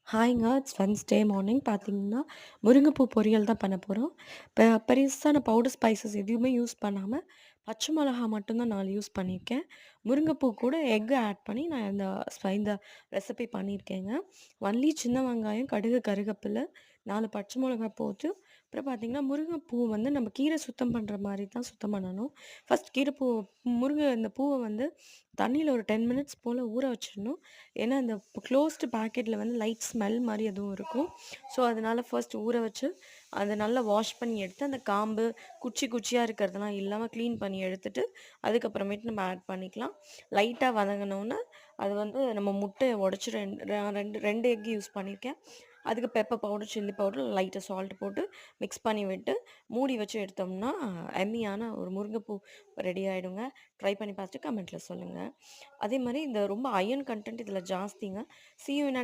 ஹாய்ங்க. It's Wednesday morning பார்த்தீங்கன்னா, முருங்கைப்பூ பொரியல் தான் பண்ண போறோம். பெருசான பவுடர் ஸ்பைசஸ் எதுவுமே யூஸ் பண்ணாம, பச்சை மிளகா மட்டும் தான் 4 யூஸ் பண்ணியிருக்கேன். முருங்கைப்பூ கூட எக் ஆட் பண்ணி நான் இந்த ரெசிபி பண்ணியிருக்கேங்க. ஒன்லி சின்ன வெங்காயம், கடுகு, கருவேப்பில, 4 பச்சை மிளகா போட்டு, அப்புறம் பார்த்தீங்கன்னா, முருங்கைப்பூ வந்து நம்ம கீரை சுத்தம் பண்ற மாரி தான் சுத்தம் பண்ணணும். ஃபர்ஸ்ட் இந்த பூவ வந்து தண்ணீல ஒரு 10 மினிட்ஸ் போல ஊற வச்சிடணும். ஏன்னா, இந்த க்ளோஸ்டு பாக்கெட்ல வந்து லைட் ஸ்மெல் மாரி எதுவும் இருக்கும். ஸோ, அதனால ஃபர்ஸ்ட் ஊற வச்சு, அத நல்லா வாஷ் பண்ணி எடுத்து, அந்த காம்பு, குச்சியா இருக்கிறதெல்லாம் இல்லாம கிளீன் பண்ணி எடுத்துட்டு, அதுக்கப்புறமேட்டு நம்ம ஆட் பண்ணிக்கலாம். லைட்டா வதங்குனோனே, அது வந்து நம்ம முட்டைய உடைச்சு 2 எக் யூஸ் பண்ணியிருக்கேன். அதுக்கு பெப்பர் பவுடர், சில்லி பவுடர், லைட்டா சால்ட் போட்டு மிக்ஸ் பண்ணி விட்டு, மூடி வச்சு எடுத்தோம்னா, எம்மியான ஒரு முருங்கைப்பூ ரெடி ஆயிடுங்க. ட்ரை பண்ணி பார்த்துட்டு கமெண்ட்ல சொல்லுங்க. அதே மாரி இந்த ரொம்ப அயர்ன் கன்டென்ட் இதில ஜாஸ்திங்க. சீ யூ இன் அனதர்